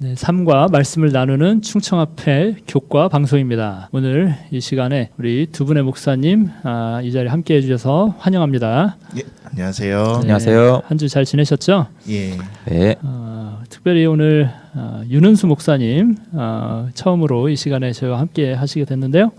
네, 삶과 말씀을 나누는 충청합회 교과 방송입니다. 오늘 이 시간에 우리 두 분의 목사님 이 자리에 함께 해주셔서 환영합니다. 예, 안녕하세요. 네, 안녕하세요. 한 주 잘 지내셨죠? 예, 네. 특별히 오늘 윤은수 목사님 처음으로 이 시간에 저희와 함께 하시게 됐는데요.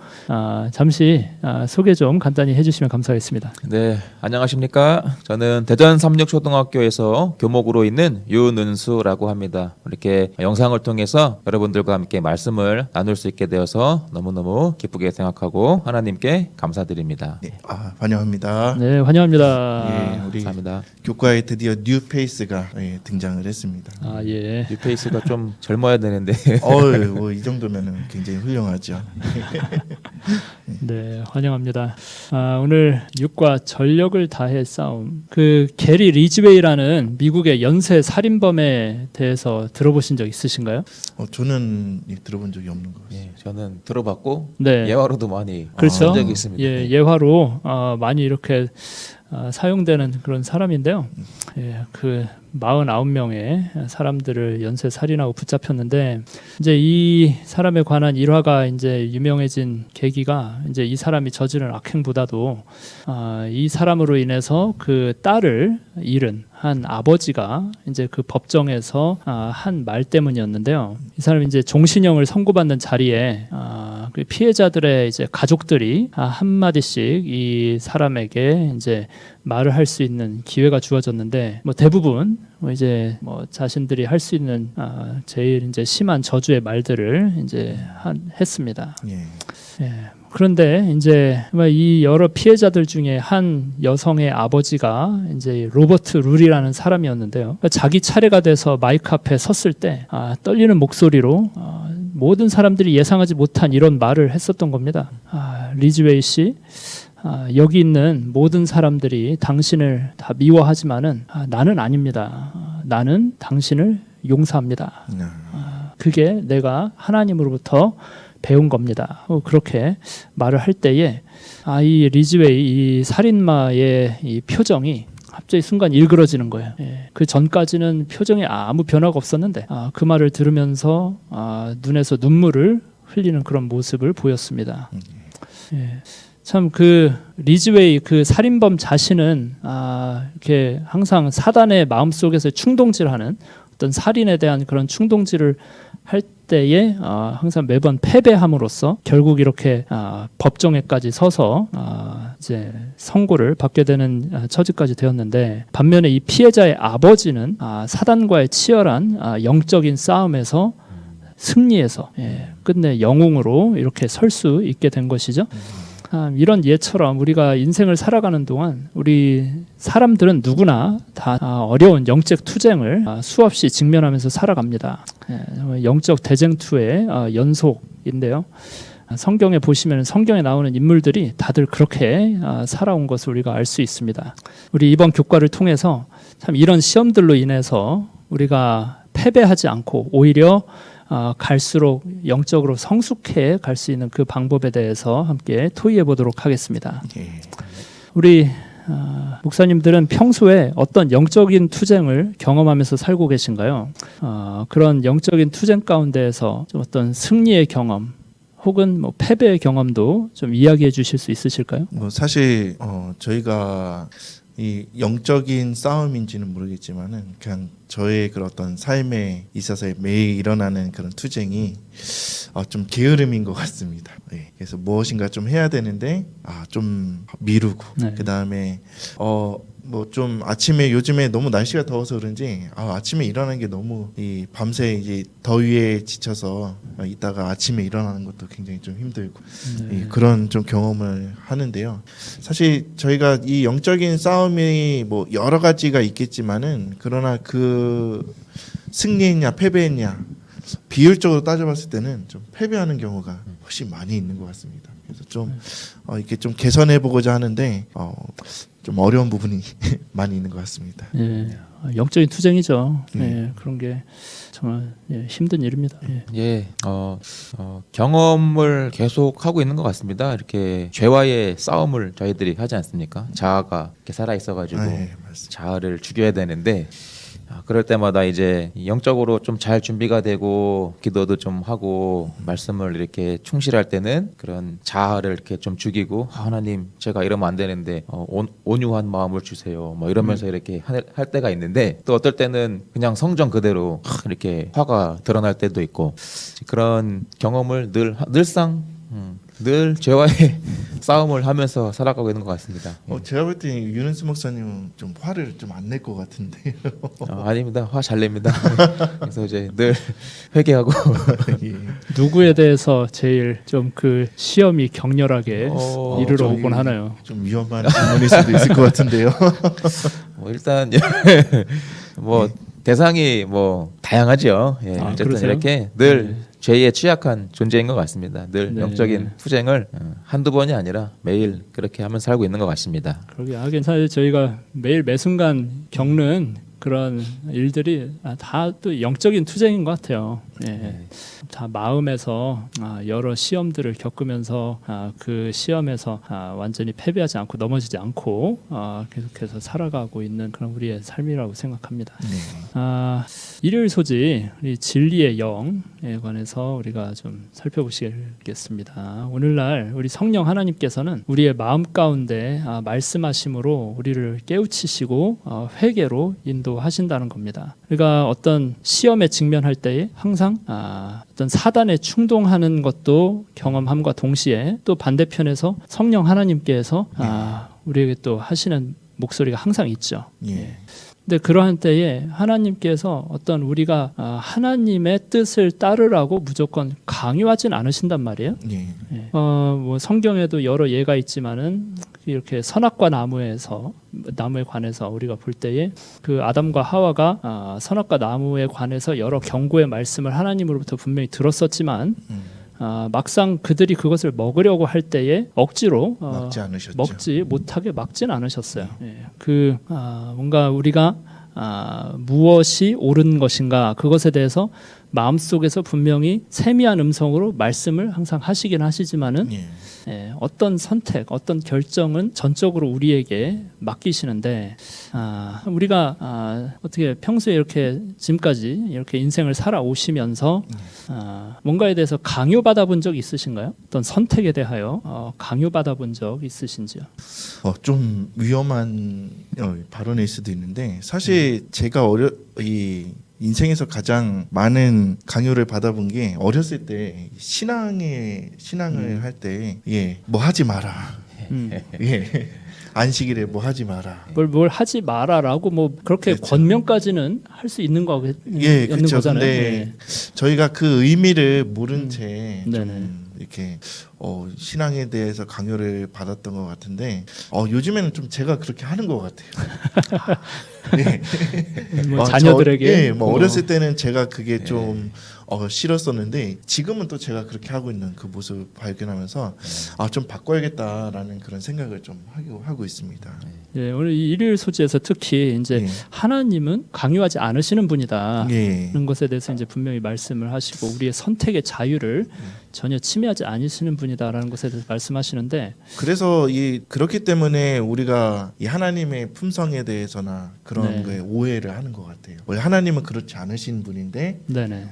잠시 소개 좀 간단히 해주시면 감사하겠습니다. 네, 안녕하십니까? 저는 대전 삼육초등학교에서 교목으로 있는 윤은수라고 합니다. 이렇게 영상을 통해서 여러분들과 함께 말씀을 나눌 수 있게 되어서 너무너무 기쁘게 생각하고 하나님께 감사드립니다. 네, 환영합니다. 네, 환영합니다. 예, 우리 감사합니다. 교과에 드디어 뉴페이스가 등장을 했습니다. 예. 뉴페이스가 좀 젊어야 되는데 이 정도면은 굉장히 훌륭하죠. 네, 환영합니다. 오늘 육과 전력을 다해 싸움. 그 게리 리즈웨이라는 미국의 연쇄 살인범에 대해서 들어보신 적 있으신가요? 저는 들어본 적이 없는 것 같아요. 예, 저는 들어봤고 네. 예화로도 많이 그렇죠. 본 적이 있습니다. 예, 예화로 많이 이렇게 사용되는 그런 사람인데요. 예, 그 49명의 사람들을 연쇄 살인하고 붙잡혔는데 이제 이 사람에 관한 일화가 이제 유명해진 계기가 이제 이 사람이 저지른 악행보다도 이 사람으로 인해서 그 딸을 잃은 한 아버지가 이제 그 법정에서 한 말 때문이었는데요. 이 사람이 이제 종신형을 선고받는 자리에 그 피해자들의 이제 가족들이 한 마디씩 이 사람에게 이제 말을 할 수 있는 기회가 주어졌는데 뭐 대부분 이제 뭐 자신들이 할 수 있는 제일 이제 심한 저주의 말들을 이제 했습니다. 예. 예. 그런데 이제 이 여러 피해자들 중에 한 여성의 아버지가 이제 로버트 룰이라는 사람이었는데요. 자기 차례가 돼서 마이크 앞에 섰을 때 떨리는 목소리로 모든 사람들이 예상하지 못한 이런 말을 했었던 겁니다. 리즈웨이 씨, 여기 있는 모든 사람들이 당신을 다 미워하지만은 나는 아닙니다. 나는 당신을 용서합니다. 그게 내가 하나님으로부터 배운 겁니다. 그렇게 말을 할 때에 이 리즈웨이 이 살인마의 이 표정이 갑자기 순간 일그러지는 거예요. 예. 그 전까지는 표정에 아무 변화가 없었는데 그 말을 들으면서 눈에서 눈물을 흘리는 그런 모습을 보였습니다. 예. 참 그 리즈웨이 그 살인범 자신은 이렇게 항상 사단의 마음 속에서 충동질하는 어떤 살인에 대한 그런 충동질을 할 때에 항상 매번 패배함으로써 결국 이렇게 법정에까지 서서 이제 선고를 받게 되는 처지까지 되었는데 반면에 이 피해자의 아버지는 사단과의 치열한 영적인 싸움에서 승리해서 끝내 영웅으로 이렇게 설 수 있게 된 것이죠. 이런 예처럼 우리가 인생을 살아가는 동안 우리 사람들은 누구나 다 어려운 영적 투쟁을 수없이 직면하면서 살아갑니다. 영적 대쟁투의 연속인데요. 성경에 보시면 성경에 나오는 인물들이 다들 그렇게 살아온 것을 우리가 알 수 있습니다. 우리 이번 교과를 통해서 참 이런 시험들로 인해서 우리가 패배하지 않고 오히려 갈수록 영적으로 성숙해 갈 수 있는 그 방법에 대해서 함께 토의해 보도록 하겠습니다. 예. 우리 목사님들은 평소에 어떤 영적인 투쟁을 경험하면서 살고 계신가요? 그런 영적인 투쟁 가운데에서 좀 어떤 승리의 경험 혹은 뭐 패배의 경험도 좀 이야기해 주실 수 있으실까요? 사실 저희가 이 영적인 싸움인지는 모르겠지만은 그냥 저의 그런 어떤 삶에 있어서 매일 일어나는 그런 투쟁이 좀 게으름인 것 같습니다. 네, 그래서 무엇인가 좀 해야 되는데 좀 미루고 네. 그 다음에 뭐 좀 아침에 요즘에 너무 날씨가 더워서 그런지 아침에 일어나는 게 너무 이 밤새 이제 더위에 지쳐서 이따가 아침에 일어나는 것도 굉장히 좀 힘들고 그런 좀 경험을 하는데요. 사실 저희가 이 영적인 싸움이 뭐 여러 가지가 있겠지만은 그러나 그 승리했냐 패배했냐 비율적으로 따져봤을 때는 좀 패배하는 경우가 훨씬 많이 있는 것 같습니다. 그래서 좀 이렇게 좀 개선해 보고자 하는데 좀 어려운 부분이 많이 있는 것 같습니다. 예, 영적인 투쟁이죠. 그런 게 정말 힘든 일입니다. 경험을 계속 하고 있는 것 같습니다. 이렇게 죄와의 싸움을 저희들이 하지 않습니까? 자아가 이렇게 살아 있어가지고 맞습니다. 자아를 죽여야 되는데 그럴 때마다 이제 영적으로 좀 잘 준비가 되고 기도도 좀 하고 말씀을 이렇게 충실할 때는 그런 자아를 이렇게 좀 죽이고 하나님 제가 이러면 안 되는데 온유한 마음을 주세요. 뭐 이러면서 이렇게 할 때가 있는데 또 어떨 때는 그냥 성정 그대로 이렇게 화가 드러날 때도 있고 그런 경험을 늘상 늘 죄와의 싸움을 하면서 살아가고 있는 것 같습니다. 제가 볼 때 윤은수 목사님은 좀 화를 좀 안 낼 것 같은데. 아닙니다. 화 잘 냅니다. 그래서 이제 늘 회개하고 예. 누구에 대해서 제일 좀 그 시험이 격렬하게 이르러 저기 오곤 하나요? 좀 위험한 질문일 수도 있을 것 같은데요. 뭐 일단 뭐 대상이 뭐 다양하죠. 예, 어쨌든 그러세요? 이렇게 늘 죄에 취약한 존재인 것 같습니다. 늘 네. 영적인 투쟁을 한두 번이 아니라 매일 그렇게 하면서 살고 있는 것 같습니다. 그러게 하긴 사실 저희가 매일 매 순간 겪는 그런 일들이 다 또 영적인 투쟁인 것 같아요. 예. 다 마음에서 여러 시험들을 겪으면서 그 시험에서 완전히 패배하지 않고 넘어지지 않고 계속해서 살아가고 있는 그런 우리의 삶이라고 생각합니다. 일요일 소지 우리 진리의 영에 관해서 우리가 좀 살펴보시겠습니다. 오늘날 우리 성령 하나님께서는 우리의 마음 가운데 말씀하심으로 우리를 깨우치시고 회개로 인도하신다는 겁니다. 우리가 어떤 시험에 직면할 때에 항상 어떤 사단에 충동하는 것도 경험함과 동시에 또 반대편에서 성령 하나님께서 우리에게 또 하시는 목소리가 항상 있죠. 예. 근데 그러한 때에 하나님께서 어떤 우리가 하나님의 뜻을 따르라고 무조건 강요하진 않으신단 말이에요. 예. 뭐 성경에도 여러 예가 있지만은 이렇게 선악과 나무에 관해서 우리가 볼 때에 그 아담과 하와가 선악과 나무에 관해서 여러 경고의 말씀을 하나님으로부터 분명히 들었었지만 막상 그들이 그것을 먹으려고 할 때에 억지로 막지 않으셨죠. 먹지 못하게 막진 않으셨어요. 그 뭔가 우리가 무엇이 옳은 것인가 그것에 대해서 마음속에서 분명히 세미한 음성으로 말씀을 항상 하시긴 하시지만은 어떤 선택, 어떤 결정은 전적으로 우리에게 맡기시는데 우리가 어떻게 평소에 이렇게 지금까지 이렇게 인생을 살아오시면서 뭔가에 대해서 강요받아 본 적 있으신가요? 어떤 선택에 대하여 강요받아 본 적 있으신지요? 좀 위험한 발언일 수도 있는데 사실 제가 인생에서 가장 많은 강요를 받아본 게 어렸을 때 신앙을 할 때 뭐 하지 마라. 안식일에 뭐 하지 마라. 뭘 하지 마라라고 뭐 그렇게 그렇죠. 권면까지는 할 수 있는 그렇죠. 거잖아요. 근데 저희가 그 의미를 모른 채 네네. 좀 이렇게 신앙에 대해서 강요를 받았던 것 같은데 요즘에는 좀 제가 그렇게 하는 것 같아요. 뭐 자녀들에게 뭐 어렸을 때는 제가 그게 좀 싫었었는데 지금은 또 제가 그렇게 하고 있는 그 모습 발견하면서 좀 바꿔야겠다라는 그런 생각을 좀 하고 있습니다. 오늘 이 일요일 소지에서 특히 이제 하나님은 강요하지 않으시는 분이다. 그런 것에 대해서 이제 분명히 말씀을 하시고 우리의 선택의 자유를 전혀 침해하지 않으시는 분이다라는 것에 대해서 말씀하시는데 그래서 그렇기 때문에 우리가 이 하나님의 품성에 대해서나 그런 거에 오해를 하는 것 같아요. 원래 하나님은 그렇지 않으신 분인데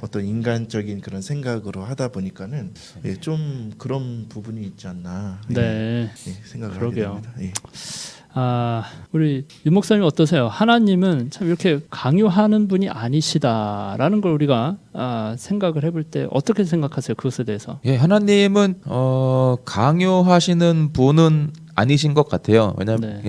어떤 인간적인 그런 생각으로 하다 보니까는 좀 그런 부분이 있지 않나 생각을 하게 됩니다. 우리 윤 목사님 어떠세요? 하나님은 참 이렇게 강요하는 분이 아니시다라는 걸 우리가 생각을 해볼 때 어떻게 생각하세요? 그것에 대해서? 하나님은 강요하시는 분은 아니신 것 같아요. 왜냐하면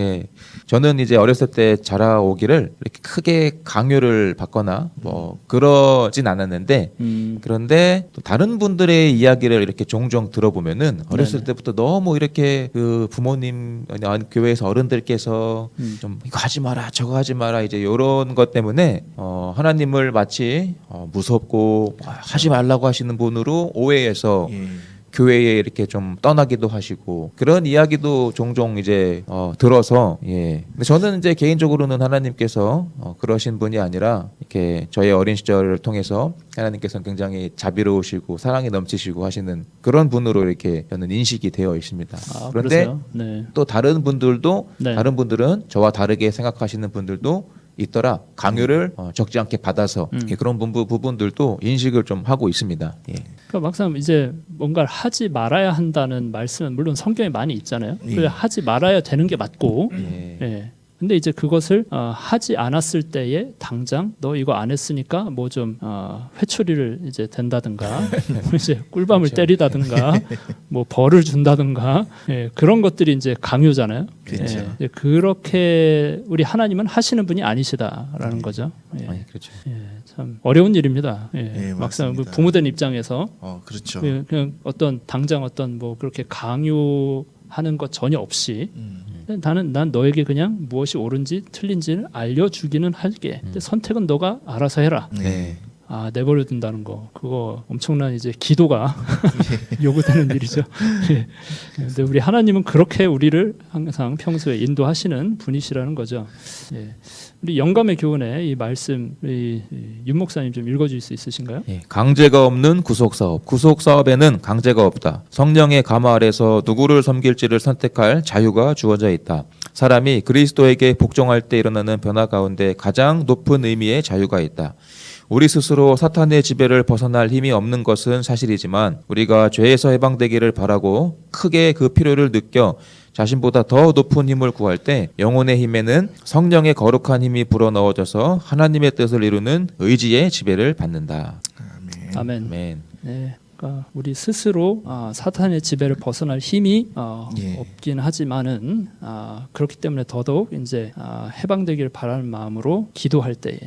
저는 이제 어렸을 때 자라오기를 이렇게 크게 강요를 받거나 뭐 그러진 않았는데 그런데 또 다른 분들의 이야기를 이렇게 종종 들어보면은 어렸을 때부터 너무 이렇게 그 부모님 교회에서 어른들께서 좀 이거 하지 마라 저거 하지 마라 이제 이런 것 때문에 하나님을 마치 무섭고 하지 말라고 하시는 분으로 오해해서 교회에 이렇게 좀 떠나기도 하시고 그런 이야기도 종종 이제 들어서 근데 저는 이제 개인적으로는 하나님께서 그러신 분이 아니라 이렇게 저의 어린 시절을 통해서 하나님께서는 굉장히 자비로우시고 사랑이 넘치시고 하시는 그런 분으로 이렇게 저는 인식이 되어 있습니다. 그런데 또 다른 분들도 다른 분들은 저와 다르게 생각하시는 분들도 있더라. 강요를 적지 않게 받아서 예, 그런 부분들도 인식을 좀 하고 있습니다. 예. 그러니까 막상 이제 뭔가를 하지 말아야 한다는 말씀은 물론 성경에 많이 있잖아요. 그래 하지 말아야 되는 게 맞고, 예. 근데 이제 그것을 하지 않았을 때에 당장 너 이거 안 했으니까 뭐 좀 회초리를 이제 댄다든가 이제 꿀밤을 때리다든가 뭐 벌을 준다든가 예, 그런 것들이 이제 강요잖아요. 그렇죠. 예, 그렇게 우리 하나님은 하시는 분이 아니시다라는 거죠. 예. 그렇죠. 예, 참 어려운 일입니다. 예, 예, 막상 그 맞습니다. 부모된 입장에서 그렇죠. 그냥 어떤 당장 어떤 뭐 그렇게 강요하는 것 전혀 없이 난 너에게 그냥 무엇이 옳은지 틀린지를 알려주기는 할게. 근데 선택은 너가 알아서 해라. 네. 내버려 둔다는 거 그거 엄청난 이제 기도가 요구되는 일이죠. 예. 근데 우리 하나님은 그렇게 우리를 항상 평소에 인도하시는 분이시라는 거죠. 예. 우리 영감의 교훈에 이 말씀 윤 목사님 좀 읽어줄 수 있으신가요? 예, 강제가 없는 구속사업. 구속사업에는 강제가 없다. 성령의 감화 아래서 누구를 섬길지를 선택할 자유가 주어져 있다. 사람이 그리스도에게 복종할 때 일어나는 변화 가운데 가장 높은 의미의 자유가 있다. 우리 스스로 사탄의 지배를 벗어날 힘이 없는 것은 사실이지만 우리가 죄에서 해방되기를 바라고 크게 그 필요를 느껴 자신보다 더 높은 힘을 구할 때 영혼의 힘에는 성령의 거룩한 힘이 불어넣어져서 하나님의 뜻을 이루는 의지의 지배를 받는다. 아멘. 아멘. 네. 그러니까 우리 스스로 사탄의 지배를 벗어날 힘이 없긴 하지만은 그렇기 때문에 더더욱 이제 해방되기를 바라는 마음으로 기도할 때에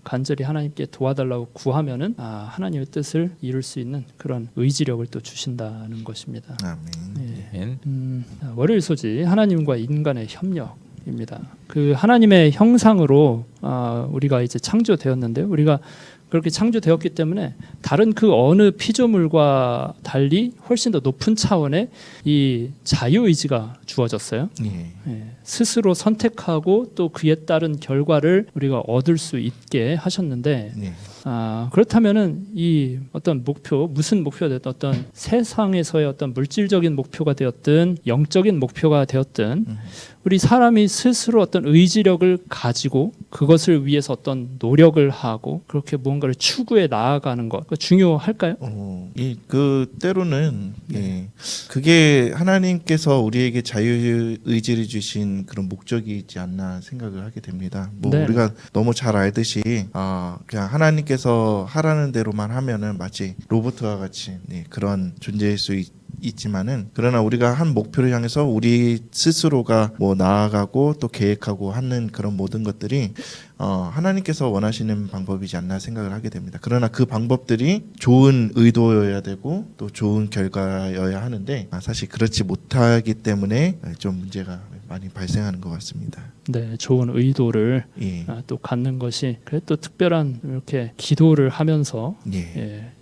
간절히 하나님께 도와달라고 구하면은 하나님의 뜻을 이룰 수 있는 그런 의지력을 또 주신다는 것입니다. 아멘. 월요일 소지 하나님과 인간의 협력입니다. 그 하나님의 형상으로 우리가 이제 창조되었는데요. 우리가 그렇게 창조되었기 때문에 다른 그 어느 피조물과 달리 훨씬 더 높은 차원의 이 자유의지가 주어졌어요. 예, 스스로 선택하고 또 그에 따른 결과를 우리가 얻을 수 있게 하셨는데 그렇다면은 이 어떤 목표, 무슨 목표가 되었든 어떤 세상에서의 어떤 물질적인 목표가 되었든 영적인 목표가 되었든 우리 사람이 스스로 어떤 의지력을 가지고 그것을 위해서 어떤 노력을 하고 그렇게 무언가를 추구해 나아가는 것 중요할까요? 그 때로는 그게 하나님께서 우리에게 자유 의지를 주신 그런 목적이 있지 않나 생각을 하게 됩니다. 네. 우리가 너무 잘 알듯이 그냥 하나님께서 하라는 대로만 하면은 마치 로봇과 같이 그런 존재일 수 있지만은 그러나 우리가 한 목표를 향해서 우리 스스로가 뭐 나아가고 또 계획하고 하는 그런 모든 것들이 하나님께서 원하시는 방법이지 않나 생각을 하게 됩니다. 그러나 그 방법들이 좋은 의도여야 되고 또 좋은 결과여야 하는데 사실 그렇지 못하기 때문에 좀 문제가 많이 발생하는 것 같습니다. 네, 좋은 의도를 또 갖는 것이 그래 또 특별한 이렇게 기도를 하면서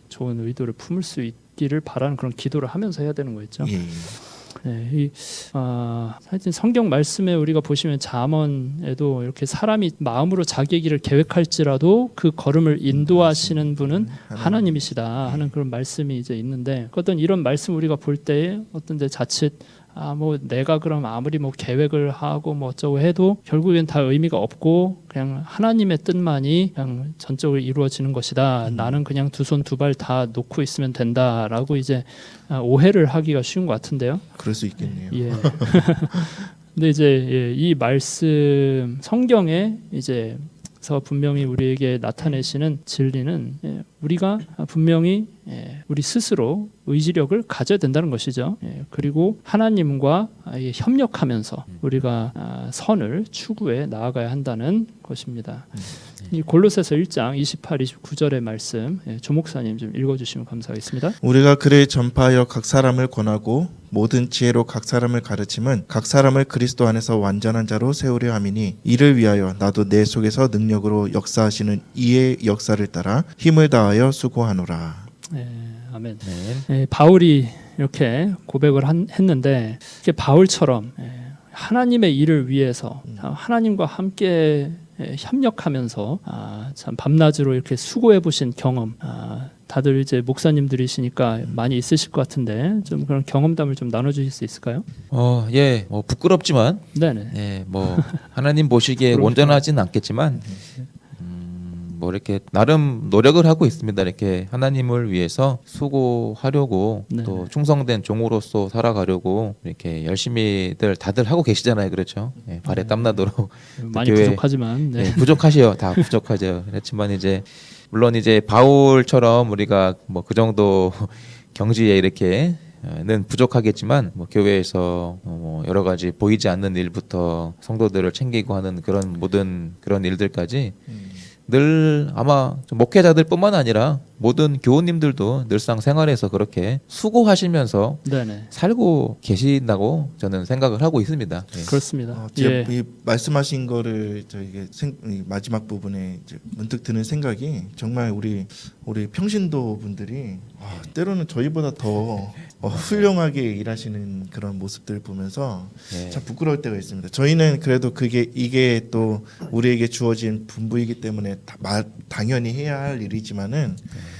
좋은 의도를 품을 수 있기를 바라는 그런 기도를 하면서 해야 되는 거겠죠. 하여튼 성경 말씀에 우리가 보시면 잠언에도 이렇게 사람이 마음으로 자기의 길을 계획할지라도 그 걸음을 인도하시는 분은 하나님이시다 하는 그런 말씀이 이제 있는데 어떤 이런 말씀 우리가 볼 때에 어떤데 자칫 뭐 내가 그럼 아무리 뭐 계획을 하고 뭐 어쩌고 해도 결국엔 다 의미가 없고 그냥 하나님의 뜻만이 그냥 전적으로 이루어지는 것이다. 나는 그냥 두 손 두 발 다 놓고 있으면 된다라고 이제 오해를 하기가 쉬운 것 같은데요. 그럴 수 있겠네요. 근데 이제 이 말씀 성경에 이제 서 분명히 우리에게 나타내시는 진리는 우리가 분명히 우리 스스로 의지력을 가져야 된다는 것이죠. 그리고 하나님과 협력하면서 우리가 선을 추구해 나아가야 한다는 것입니다. 이 골로새서 1장 28, 29절의 말씀 조 목사님 좀 읽어주시면 감사하겠습니다. 우리가 글을 전파하여 각 사람을 권하고 모든 지혜로 각 사람을 가르침은 각 사람을 그리스도 안에서 완전한 자로 세우려 함이니 이를 위하여 나도 내 속에서 능력으로 역사하시는 이의 역사를 따라 힘을 다하여 수고하노라. 아멘. 바울이 이렇게 고백을 했는데 이렇게 바울처럼 하나님의 일을 위해서 하나님과 함께 협력하면서 참 밤낮으로 이렇게 수고해 보신 경험 다들 이제 목사님들이시니까 많이 있으실 것 같은데 좀 그런 경험담을 좀 나눠주실 수 있을까요? 예, 뭐 부끄럽지만, 네네. 예, 뭐 하나님 보시기에 그렇죠. 온전하진 않겠지만, 뭐 이렇게 나름 노력을 하고 있습니다. 이렇게 하나님을 위해서 수고하려고 네. 또 충성된 종으로서 살아가려고 이렇게 열심히들 다들 하고 계시잖아요, 그렇죠? 예, 발에 땀나도록 많이 교회- 부족하지만 네. 예, 부족하시요, 다 부족하죠. 그렇지만 이제 물론 이제 바울처럼 우리가 뭐 그 정도 경지에 이렇게는 부족하겠지만 뭐 교회에서 뭐 여러 가지 보이지 않는 일부터 성도들을 챙기고 하는 그런 모든 그런 일들까지 늘 아마 좀 목회자들뿐만 아니라 모든 교우님들도 늘상 생활에서 그렇게 수고하시면서 네네. 살고 계신다고 저는 생각을 하고 있습니다. 예. 그렇습니다. 제가 예. 이 말씀하신 거를 이게 이 마지막 부분에 이제 문득 드는 생각이 정말 우리 평신도 분들이 때로는 저희보다 더 훌륭하게 일하시는 그런 모습들을 보면서 예. 참 부끄러울 때가 있습니다. 저희는 그래도 이게 또 우리에게 주어진 분부이기 때문에 당연히 해야 할 일이지만은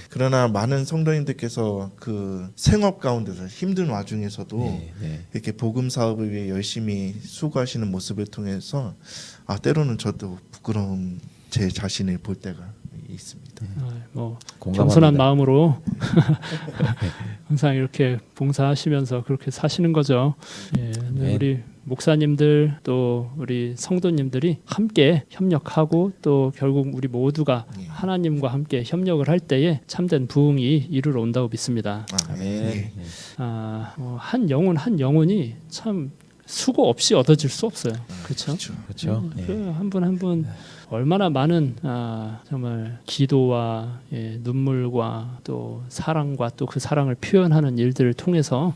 그러나 많은 성도님들께서 그 생업 가운데서 힘든 와중에서도 네. 이렇게 복음 사업을 위해 열심히 수고하시는 모습을 통해서 때로는 저도 부끄러운 제 자신을 볼 때가 있습니다. 뭐 공감합니다. 겸손한 마음으로 항상 이렇게 봉사하시면서 그렇게 사시는 거죠. 예, 네. 우리 목사님들 또 우리 성도님들이 함께 협력하고 또 결국 우리 모두가 하나님과 함께 협력을 할 때에 참된 부흥이 이루러 온다고 믿습니다. 아멘. 한 영혼이 참 수고 없이 얻어질 수 없어요. 그렇죠? 그렇죠. 예. 한 분 한 분 얼마나 많은 정말 기도와 눈물과 또 사랑과 또 그 사랑을 표현하는 일들을 통해서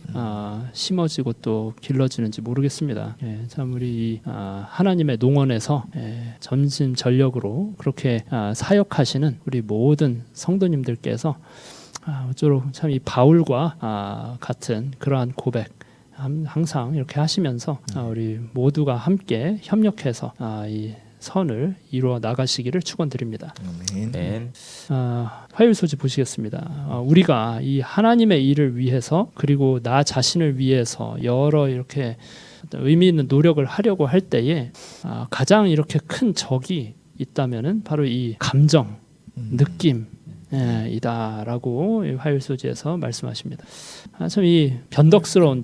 심어지고 또 길러지는지 모르겠습니다. 참 우리 하나님의 농원에서 전심전력으로 그렇게 사역하시는 우리 모든 성도님들께서 어쩌록 참 이 바울과 같은 그러한 고백 항상 이렇게 하시면서 우리 모두가 함께 협력해서 이 선을 이루어 나가시기를 축원드립니다. 아멘. 화요일 소지 보시겠습니다. 우리가 이 하나님의 일을 위해서 그리고 나 자신을 위해서 여러 이렇게 의미 있는 노력을 하려고 할 때에 가장 이렇게 큰 적이 있다면은 바로 이 감정, 느낌. 이다라고 화요일 소지에서 말씀하십니다. 참 이 변덕스러운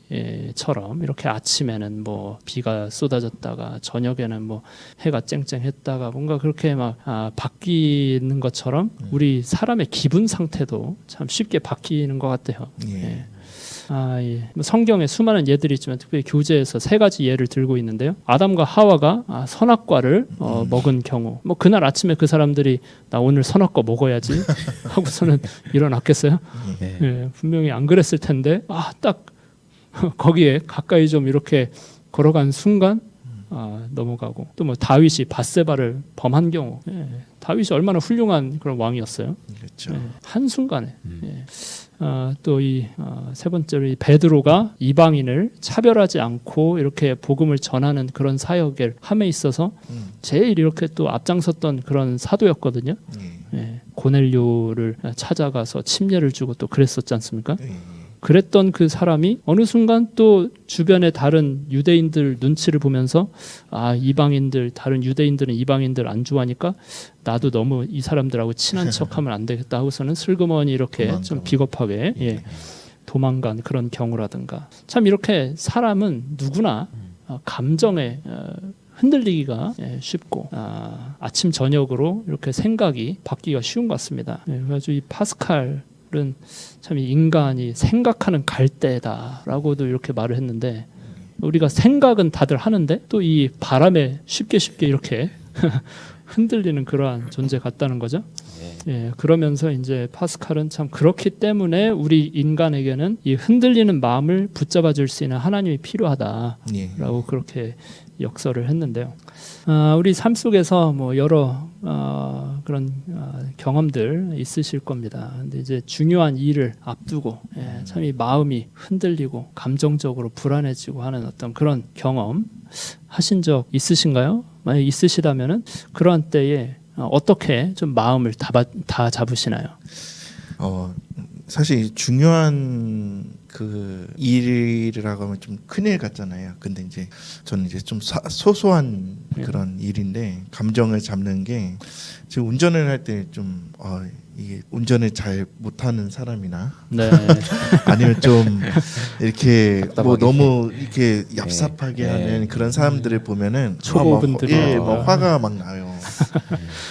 날씨처럼 이렇게 아침에는 뭐 비가 쏟아졌다가 저녁에는 뭐 해가 쨍쨍했다가 뭔가 그렇게 막 바뀌는 것처럼 우리 사람의 기분 상태도 참 쉽게 바뀌는 것 같아요. 뭐 성경에 수많은 예들이 있지만 특별히 교재에서 세 가지 예를 들고 있는데요. 아담과 하와가 선악과를 먹은 경우, 뭐 그날 아침에 그 사람들이 나 오늘 선악과 먹어야지 하고서는 일어났겠어요? 분명히 안 그랬을 텐데 딱 거기에 가까이 좀 이렇게 걸어간 순간 넘어가고 또 뭐 다윗이 밧세바를 범한 경우, 다윗이 얼마나 훌륭한 그런 왕이었어요. 그렇죠. 한 순간에. 또 이 세 번째로 이 베드로가 이방인을 차별하지 않고 이렇게 복음을 전하는 그런 사역을 함에 있어서 제일 이렇게 또 앞장섰던 그런 사도였거든요. 고넬료를 찾아가서 침례를 주고 또 그랬었지 않습니까? 그랬던 그 사람이 어느 순간 또 주변의 다른 유대인들 눈치를 보면서 이방인들 다른 유대인들은 이방인들 안 좋아하니까 나도 너무 이 사람들하고 친한 척하면 안 되겠다 하고서는 슬그머니 이렇게 좀 비겁하게 도망간 그런 경우라든가 참 이렇게 사람은 누구나 감정에 흔들리기가 쉽고 아침 저녁으로 이렇게 생각이 바뀌기가 쉬운 것 같습니다. 그래가지고 이 파스칼은 참 인간이 생각하는 갈대다라고도 이렇게 말을 했는데 우리가 생각은 다들 하는데 또 이 바람에 쉽게 이렇게 흔들리는 그러한 존재 같다는 거죠. 그러면서 이제 파스칼은 참 그렇기 때문에 우리 인간에게는 이 흔들리는 마음을 붙잡아 줄 수 있는 하나님이 필요하다라고 그렇게 역설을 했는데요. 우리 삶 속에서 뭐 여러 그런 경험들 있으실 겁니다. 근데 이제 중요한 일을 앞두고 참 이 마음이 흔들리고 감정적으로 불안해지고 하는 어떤 그런 경험 하신 적 있으신가요? 만약 있으시다면은 그러한 때에 어떻게 좀 마음을 다 잡으시나요? 사실 중요한 그 일이라고 하면 좀 큰일 같잖아요. 근데 이제 저는 이제 좀 소소한 그런 일인데 감정을 잡는 게 지금 운전을 할 때 좀 이게 운전을 잘 못하는 사람이나 네. 아니면 좀 이렇게 뭐 답답하게. 너무 이렇게 얍삽하게 네. 하는 그런 사람들을 보면은 초보분들이 막 화가 막 나요.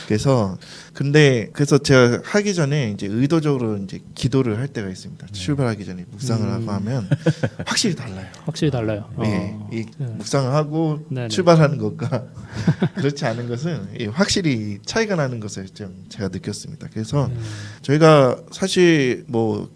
그래서 제가 하기 전에 이제 의도적으로 이제 기도를 할 때가 있습니다. 출발하기 전에 묵상을 하고 하면 확실히 달라요. 확실히 달라요. 이 묵상을 하고 네네. 출발하는 것과 그렇지 않은 것은 확실히 차이가 나는 것을 좀 제가 느꼈습니다. 그래서 저희가 사실 뭐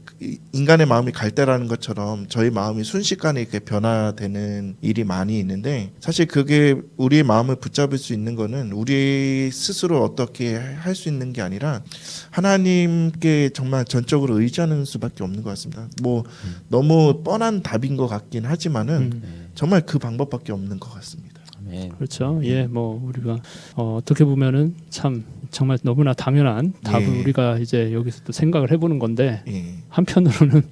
인간의 마음이 갈대라는 것처럼 저희 마음이 순식간에 이렇게 변화되는 일이 많이 있는데 사실 그게 우리의 마음을 붙잡을 수 있는 거는 우리 스스로 어떻게 할 수 있는 게 아니라 하나님께 정말 전적으로 의지하는 수밖에 없는 것 같습니다. 뭐 너무 뻔한 답인 것 같긴 하지만은 정말 그 방법밖에 없는 것 같습니다. 아멘. 그렇죠. 예, 뭐 우리가 어떻게 보면은 참 정말 너무나 당연한 답을 예. 우리가 이제 여기서 또 생각을 해보는 건데 예. 한편으로는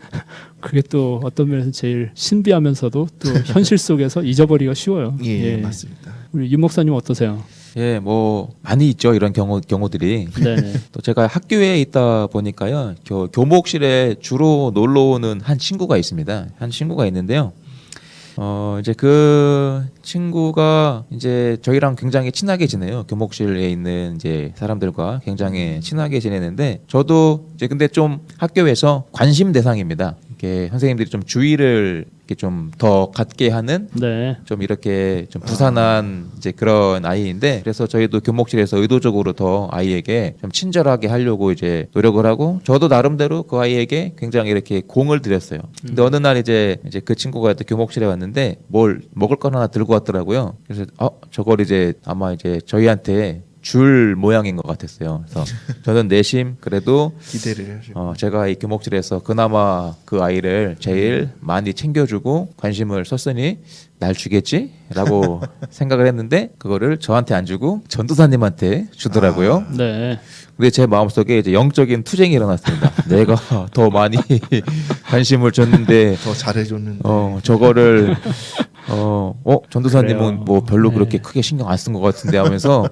그게 또 어떤 면에서 제일 신비하면서도 또 현실 속에서 잊어버리기가 쉬워요. 예, 맞습니다. 우리 윤 목사님 어떠세요? 예, 뭐 많이 있죠 이런 경우들이. 네. 또 제가 학교에 있다 보니까요 교목실에 주로 놀러 오는 한 친구가 있습니다. 한 친구가 있는데요. 이제 그 친구가 이제 저희랑 굉장히 친하게 지내요. 교목실에 있는 이제 사람들과 굉장히 친하게 지내는데 저도 이제 근데 좀 학교에서 관심 대상입니다. 이렇게 선생님들이 좀 주의를 이렇게 좀 더 갖게 하는 네. 좀 이렇게 좀 부산한 이제 그런 아이인데 그래서 저희도 교목실에서 의도적으로 더 아이에게 좀 친절하게 하려고 이제 노력을 하고 저도 나름대로 그 아이에게 굉장히 이렇게 공을 들였어요. 근데 어느 날 이제 그 친구가 또 교목실에 왔는데 뭘 먹을 거 하나 들고 왔더라고요. 그래서 저걸 이제 아마 이제 저희한테 줄 모양인 것 같았어요. 그래서 저는 내심 그래도 기대를 하시고 제가 이 교목실에서 그나마 그 아이를 제일 많이 챙겨주고 관심을 썼으니 날 주겠지라고 생각을 했는데 그거를 저한테 안 주고 전도사님한테 주더라고요. 네. 근데 제 마음속에 이제 영적인 투쟁이 일어났습니다. 내가 더 많이 관심을 줬는데 더 잘해줬는데 저거를 전도사님은 그래요. 뭐 별로 네. 그렇게 크게 신경 안 쓴 것 같은데 하면서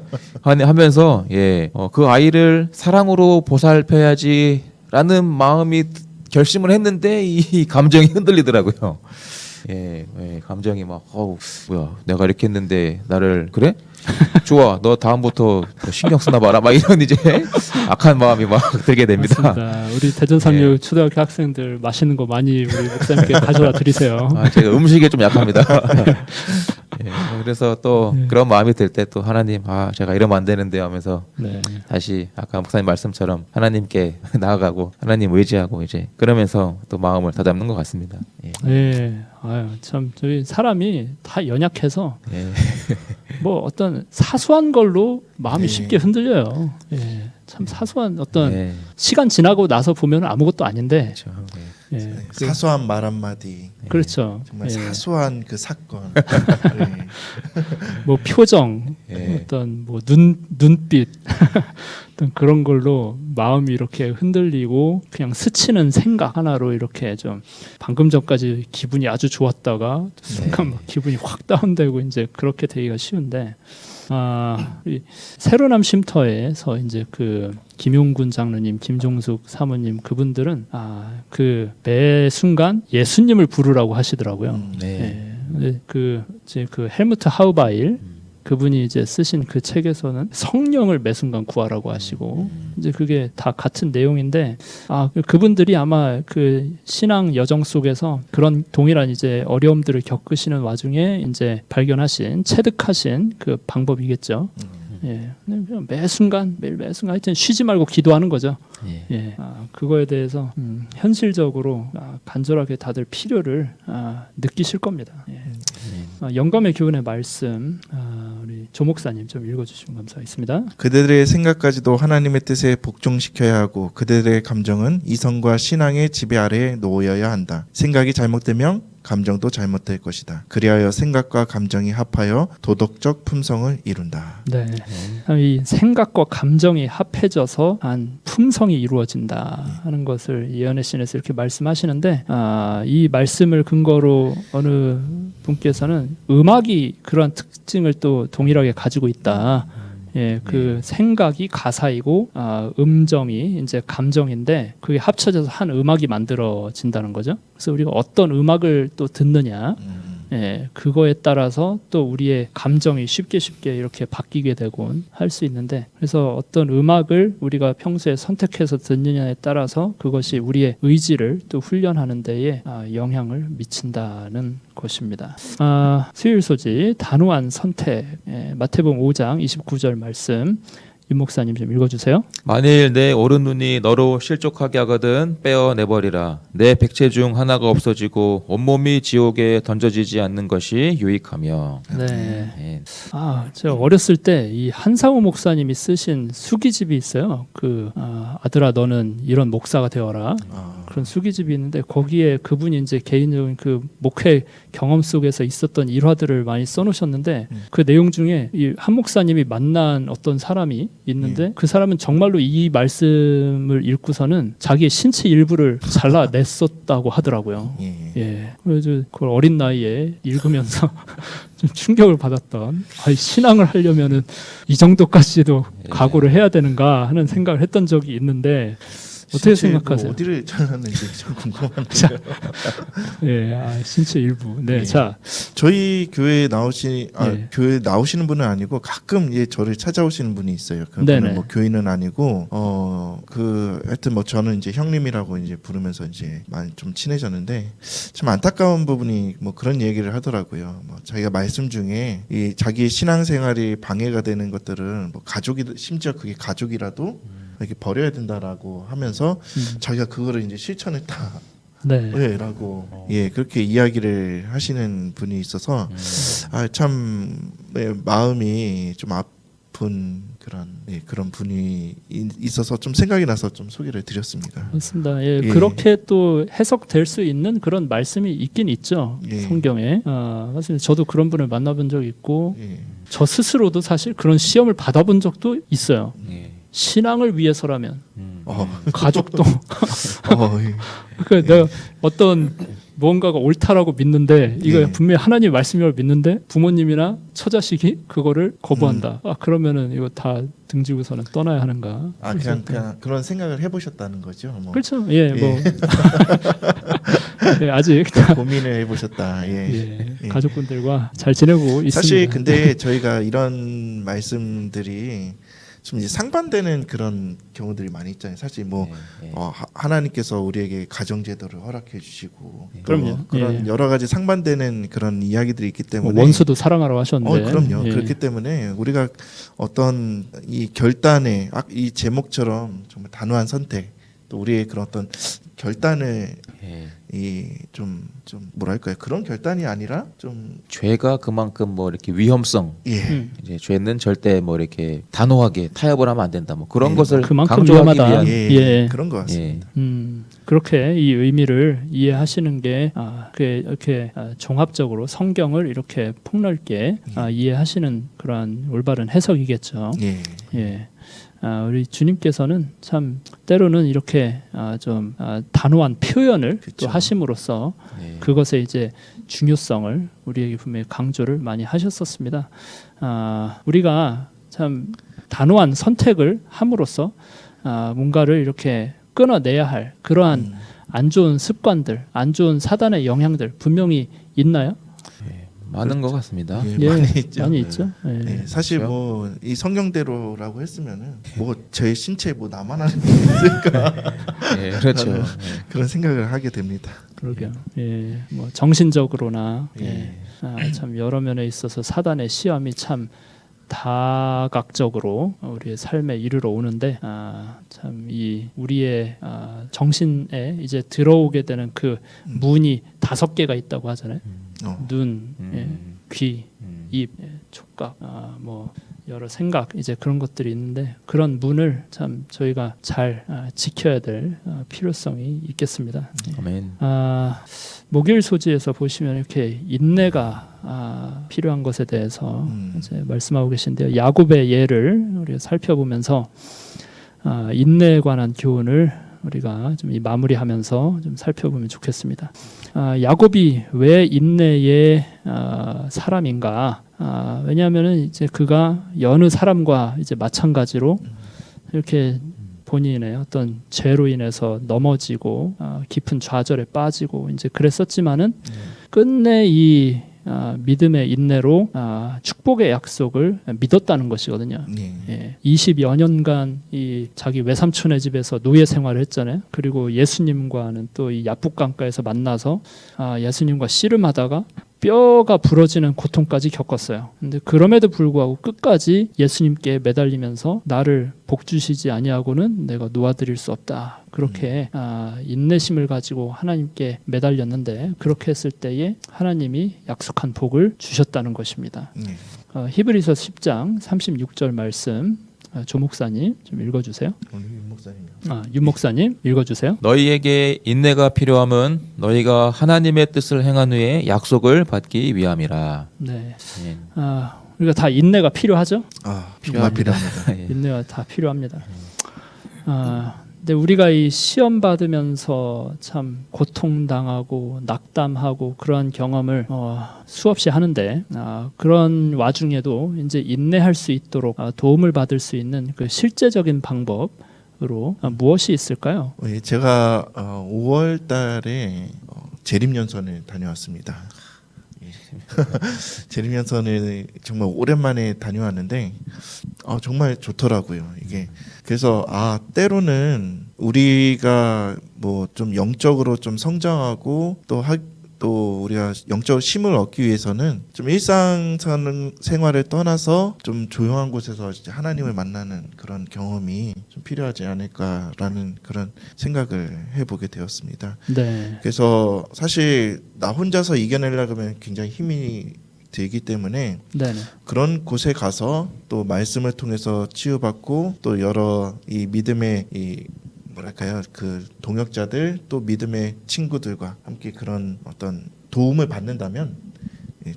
그 아이를 사랑으로 보살펴야지라는 마음이 결심을 했는데 이 감정이 흔들리더라고요. 감정이 막 뭐야 내가 이렇게 했는데 나를 그래? 좋아 너 다음부터 더 신경 쓰나 봐라 막 이런 이제 악한 마음이 막 들게 됩니다. 맞습니다. 우리 대전 삼육 초등학교 학생들 맛있는 거 많이 우리 목사님께 가져다 드리세요. 제가 음식에 좀 약합니다. 그래서 또 그런 마음이 들 때 또 하나님 제가 이러면 안 되는데 하면서 네. 다시 아까 목사님 말씀처럼 하나님께 나아가고 하나님 의지하고 이제 그러면서 또 마음을 다잡는 것 같습니다. 네. 아유, 참 저희 사람이 다 연약해서 예. 뭐 어떤 사소한 걸로 마음이 네. 쉽게 흔들려요. 참 사소한 어떤 예. 시간 지나고 나서 보면 아무것도 아닌데. 그렇죠. 사소한 말 한마디 그렇죠. 정말 예. 사소한 그 사건 뭐 표정, 예. 어떤 뭐 눈빛 어떤 그런 걸로 마음이 이렇게 흔들리고 그냥 스치는 생각 하나로 이렇게 좀 방금 전까지 기분이 아주 좋았다가 순간 막 기분이 확 다운되고 이제 그렇게 되기가 쉬운데 우리 새로남 쉼터에서 이제 그 김용군 장로님, 김종숙 사모님 그분들은 그 매 순간 예수님을 부르라고 하시더라고요. 네. 그 헬무트 하우바일 그분이 이제 쓰신 그 책에서는 성령을 매 순간 구하라고 하시고 이제 그게 다 같은 내용인데 그분들이 아마 그 신앙 여정 속에서 그런 동일한 이제 어려움들을 겪으시는 와중에 이제 발견하신 체득하신 그 방법이겠죠. 그냥 매 순간 매일 매 순간 하여튼 쉬지 말고 기도하는 거죠. 그거에 대해서 현실적으로 간절하게 다들 필요를 느끼실 겁니다. 영감의 교훈의 말씀 우리 조 목사님 좀 읽어주시면 감사하겠습니다. 그들의 생각까지도 하나님의 뜻에 복종시켜야 하고 그들의 감정은 이성과 신앙의 지배 아래에 놓여야 한다. 생각이 잘못되면 감정도 잘못될 것이다. 그리하여 생각과 감정이 합하여 도덕적 품성을 이룬다. 네, 이 생각과 감정이 합해져서 한 품성이 이루어진다 하는 것을 이현애 신에서 이렇게 말씀하시는데 이 말씀을 근거로 어느 분께서는 음악이 그러한 특징을 또 동일하게 가지고 있다. 예, 그 생각이 가사이고 음정이 이제 감정인데 그게 합쳐져서 한 음악이 만들어진다는 거죠. 그래서 우리가 어떤 음악을 또 듣느냐, 예, 그거에 따라서 또 우리의 감정이 쉽게 이렇게 바뀌게 되곤 할 수 있는데, 그래서 어떤 음악을 우리가 평소에 선택해서 듣느냐에 따라서 그것이 우리의 의지를 또 훈련하는 데에 영향을 미친다는 것입니다. 수요일 소지 단호한 선택, 예, 마태복음 5장 29절 말씀 윤 목사님 좀 읽어주세요. 만일 내 오른 눈이 너로 실족하게 하거든 빼어내버리라. 내 백체 중 하나가 없어지고 온몸이 지옥에 던져지지 않는 것이 유익하며. 네. 예. 제가 어렸을 때 이 한상우 목사님이 쓰신 수기집이 있어요. 아들아 너는 이런 목사가 되어라. 그런 수기집이 있는데 거기에 그분이 이제 개인적인 그 목회 경험 속에서 있었던 일화들을 많이 써놓으셨는데 그 내용 중에 이 한 목사님이 만난 어떤 사람이 있는데 그 사람은 정말로 이 말씀을 읽고서는 자기의 신체 일부를 잘라냈었다고 하더라고요. 예. 그래서 그걸 어린 나이에 읽으면서 좀 충격을 받았던, 신앙을 하려면은 이 정도까지도 각오를 해야 되는가 하는 생각을 했던 적이 있는데 어떻게 생각하세요? 어디를 잘랐는지 좀 궁금한데요. 예, 신체 일부. 네, 예. 자, 저희 교회에 예. 교회 나오시는 분은 아니고 가끔 저를 찾아오시는 분이 있어요. 네네. 그분은 뭐 교인은 아니고 하여튼 뭐 저는 이제 형님이라고 이제 부르면서 이제 많이 좀 친해졌는데 참 안타까운 부분이 뭐 그런 얘기를 하더라고요. 뭐 자기가 말씀 중에 이 자기의 신앙생활이 방해가 되는 것들은 뭐 심지어 그게 가족이라도 이렇게 버려야 된다라고 하면서 자기가 그거를 이제 실천했다. 네, 라고 그렇게 이야기를 하시는 분이 있어서 참 마음이 좀 아픈 그런 분이 있어서 좀 생각이 나서 좀 소개를 드렸습니다. 맞습니다. 예, 그렇게 또 해석될 수 있는 그런 말씀이 있긴 있죠. 예. 성경에. 맞습니다. 저도 그런 분을 만나본 적이 있고 예. 저 스스로도 사실 그런 시험을 받아본 적도 있어요. 예. 신앙을 위해서라면 가족도 예. 그러니까 내가 어떤 무언가가 옳다라고 믿는데 이거 예. 분명히 하나님 말씀을 믿는데 부모님이나 처자식이 그거를 거부한다. 그러면은 이거 다 등지고서는 떠나야 하는가? 그냥 그런 생각을 해보셨다는 거죠. 뭐. 그렇죠. 예, 뭐 예, 아직 고민을 해보셨다. 예. 가족분들과 잘 지내고 있습니다. 사실 근데 저희가 이런 말씀들이 좀 이제 상반되는 그런 경우들이 많이 있잖아요. 사실 뭐 하나님께서 우리에게 가정제도를 허락해 주시고 그럼요. 그런 여러 가지 상반되는 그런 이야기들이 있기 때문에 원수도 사랑하라고 하셨는데. 그럼요. 예. 그렇기 때문에 우리가 어떤 이 결단에 이 제목처럼 정말 단호한 선택 또 우리의 그런 어떤 결단을 좀 뭐랄까요? 그런 결단이 아니라 좀 죄가 그만큼 뭐 이렇게 위험성, 이제 죄는 절대 뭐 이렇게 단호하게 타협을 하면 안 된다. 뭐 그런 것을 그만큼 강조하기 위험하다. 위한 그런 것 같습니다. 그렇게 이 의미를 이해하시는 게 이렇게 종합적으로 성경을 이렇게 폭넓게 이해하시는 그러한 올바른 해석이겠죠. 예. 우리 주님께서는 참 때로는 이렇게 좀 단호한 표현을 또 하심으로써 그것의 이제 중요성을 우리에게 분명히 강조를 많이 하셨었습니다. 우리가 참 단호한 선택을 함으로써 뭔가를 이렇게 끊어내야 할 그러한 안 좋은 습관들, 안 좋은 사단의 영향들 분명히 있나요? 많은 것 같습니다. 많이 있죠. 예. 사실 뭐 이 성경대로라고 했으면은 뭐 제 신체 뭐 나만 하는 게 있을까? 그렇죠. 그런 생각을 하게 됩니다. 그러게요. 예, 뭐 정신적으로나 참 여러 면에 있어서 사단의 시험이 참 다각적으로 우리의 삶에 이르러 오는데 참 이 우리의 정신에 이제 들어오게 되는 그 문이 5개가 있다고 하잖아요. 눈, 귀, 입, 촉각, 뭐 여러 생각 이제 그런 것들이 있는데 그런 문을 참 저희가 잘 지켜야 될 필요성이 있겠습니다. 아멘. 목요일 소지에서 보시면 이렇게 인내가 필요한 것에 대해서 이제 말씀하고 계신데요. 야곱의 예를 우리가 살펴보면서 인내에 관한 교훈을 우리가 좀 마무리하면서 좀 살펴보면 좋겠습니다. 야곱이 왜 인내의 사람인가? 왜냐하면은 이제 그가 여느 사람과 이제 마찬가지로 이렇게 본인의 어떤 죄로 인해서 넘어지고 깊은 좌절에 빠지고 이제 그랬었지만은 끝내 이 믿음의 인내로 축복의 약속을 믿었다는 것이거든요. 예. 20여 년간 이 자기 외삼촌의 집에서 노예 생활을 했잖아요. 그리고 예수님과는 또 이 야복강가에서 만나서 예수님과 씨름하다가 뼈가 부러지는 고통까지 겪었어요. 근데 그럼에도 불구하고 끝까지 예수님께 매달리면서 나를 복 주시지 아니하고는 내가 놓아드릴 수 없다. 그렇게 인내심을 가지고 하나님께 매달렸는데 그렇게 했을 때에 하나님이 약속한 복을 주셨다는 것입니다. 히브리서 10장 36절 말씀 조 목사님 좀 읽어주세요. 윤 목사님이요. 윤 목사님 읽어주세요. 너희에게 인내가 필요함은 너희가 하나님의 뜻을 행한 후에 약속을 받기 위함이라. 네. 예. 우리가 다 인내가 필요하죠? 정말 필요합니다. 예. 인내가 다 필요합니다. 근데 우리가 이 시험 받으면서 참 고통당하고 낙담하고 그러한 경험을 수없이 하는데 그런 와중에도 이제 인내할 수 있도록 도움을 받을 수 있는 그 실제적인 방법으로 무엇이 있을까요? 제가 5월 달에 재림연수원을 다녀왔습니다. 재림연수원을 정말 오랜만에 다녀왔는데 정말 좋더라고요. 이게 그래서 때로는 우리가 뭐 좀 영적으로 좀 성장하고 또 우리가 영적 힘을 얻기 위해서는 좀 일상 생활을 떠나서 좀 조용한 곳에서 하나님을 만나는 그런 경험이 좀 필요하지 않을까라는 그런 생각을 해보게 되었습니다. 네. 그래서 사실 나 혼자서 이겨내려고 하면 굉장히 힘이 들기 때문에 네네. 그런 곳에 가서 또 말씀을 통해서 치유받고 또 여러 이 믿음의 뭐랄까요, 그 동역자들 또 믿음의 친구들과 함께 그런 어떤 도움을 받는다면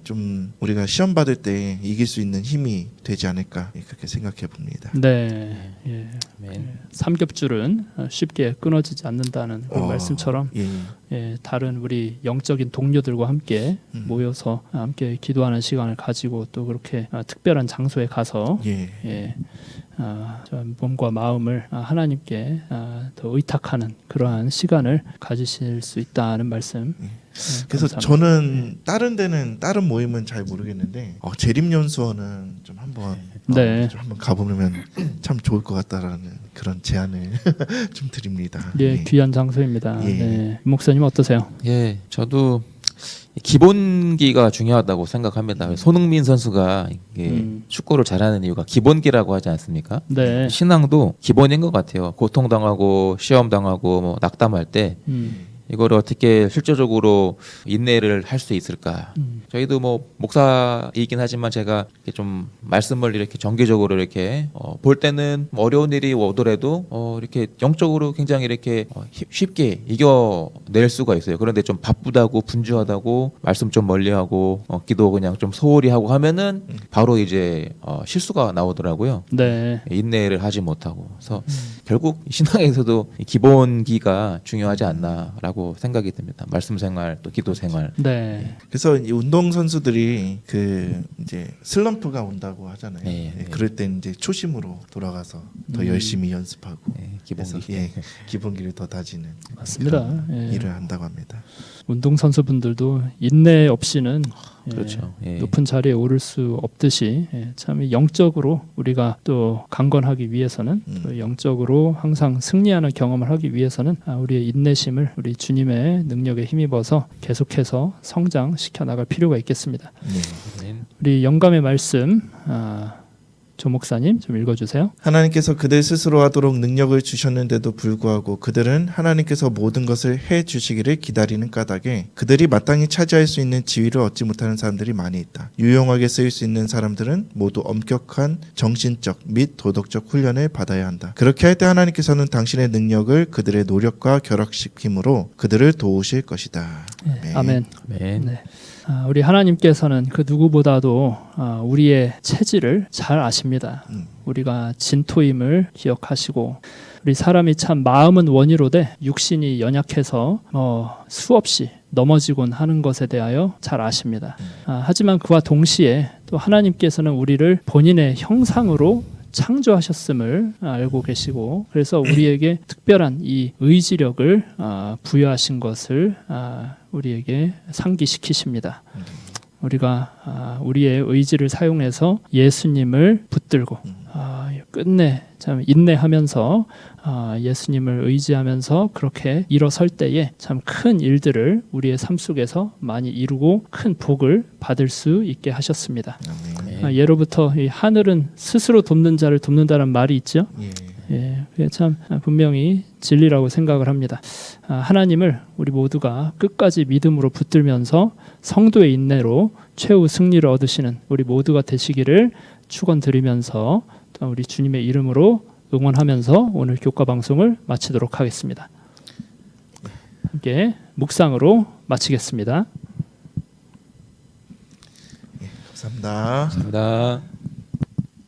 좀 우리가 시험 받을 때 이길 수 있는 힘이 되지 않을까 그렇게 생각해 봅니다. 네. 예. 삼겹줄은 쉽게 끊어지지 않는다는 그 말씀처럼 다른 우리 영적인 동료들과 함께 모여서 함께 기도하는 시간을 가지고 또 그렇게 특별한 장소에 가서 몸과 마음을 하나님께 더 의탁하는 그러한 시간을 가지실 수 있다는 말씀. 그래서 감사합니다. 저는 다른 모임은 잘 모르겠는데 재림연수원은 좀 한번 좀 한번 가보면 참 좋을 것 같다라는 그런 제안을 좀 드립니다. 귀한 장소입니다. 목사님 어떠세요? 예, 저도 기본기가 중요하다고 생각합니다. 손흥민 선수가 이게 축구를 잘하는 이유가 기본기라고 하지 않습니까? 네. 신앙도 기본인 것 같아요. 고통당하고 시험당하고 뭐 낙담할 때 이거를 어떻게 실질적으로 인내를 할 수 있을까? 저희도 뭐 목사이긴 하지만 제가 이렇게 좀 말씀을 이렇게 정기적으로 이렇게 볼 때는 뭐 어려운 일이 오더라도 이렇게 영적으로 굉장히 이렇게 쉽게 이겨낼 수가 있어요. 그런데 좀 바쁘다고 분주하다고 말씀 좀 멀리하고 기도 그냥 좀 소홀히 하고 하면은 바로 이제 실수가 나오더라고요. 네. 인내를 하지 못하고 그래서 결국 신앙에서도 기본기가 중요하지 않나라고 생각이 듭니다. 말씀 생활 또 기도 생활. 네. 그래서 이 운동 선수들이 그 이제 슬럼프가 온다고 하잖아요. 그럴 때 이제 초심으로 돌아가서 더 열심히 연습하고 기본기. 기본기를 더 다지는 맞습니다. 일을 한다고 합니다. 운동 선수분들도 인내 없이는 그렇죠. 높은 자리에 오를 수 없듯이 참 영적으로 우리가 또 강건하기 위해서는 또 영적으로 항상 승리하는 경험을 하기 위해서는 우리의 인내심을 우리 주님의 능력에 힘입어서 계속해서 성장시켜 나갈 필요가 있겠습니다. 우리 영감의 말씀 조 목사님 좀 읽어주세요. 하나님께서 그들 스스로 하도록 능력을 주셨는데도 불구하고 그들은 하나님께서 모든 것을 해 주시기를 기다리는 까닭에 그들이 마땅히 차지할 수 있는 지위를 얻지 못하는 사람들이 많이 있다. 유용하게 쓰일 수 있는 사람들은 모두 엄격한 정신적 및 도덕적 훈련을 받아야 한다. 그렇게 할 때 하나님께서는 당신의 능력을 그들의 노력과 결합시킴으로 그들을 도우실 것이다. 네. 아멘. 아멘. 네. 우리 하나님께서는 그 누구보다도 우리의 체질을 잘 아십니다. 우리가 진토임을 기억하시고 우리 사람이 참 마음은 원이로되 육신이 연약해서 수없이 넘어지곤 하는 것에 대하여 잘 아십니다. 하지만 그와 동시에 또 하나님께서는 우리를 본인의 형상으로 창조하셨음을 알고 계시고 그래서 우리에게 특별한 이 의지력을 부여하신 것을 우리에게 상기시키십니다. 우리가 우리의 의지를 사용해서 예수님을 붙들고 끝내 참 인내하면서 예수님을 의지하면서 그렇게 일어설 때에 참 큰 일들을 우리의 삶 속에서 많이 이루고 큰 복을 받을 수 있게 하셨습니다. 예로부터 이 하늘은 스스로 돕는 자를 돕는다는 말이 있죠. 예, 그게 참 분명히 진리라고 생각을 합니다. 하나님을 우리 모두가 끝까지 믿음으로 붙들면서 성도의 인내로 최후 승리를 얻으시는 우리 모두가 되시기를 축원드리면서 또 우리 주님의 이름으로 응원하면서 오늘 교과 방송을 마치도록 하겠습니다. 함께 묵상으로 마치겠습니다. 감사합니다. 감사합니다.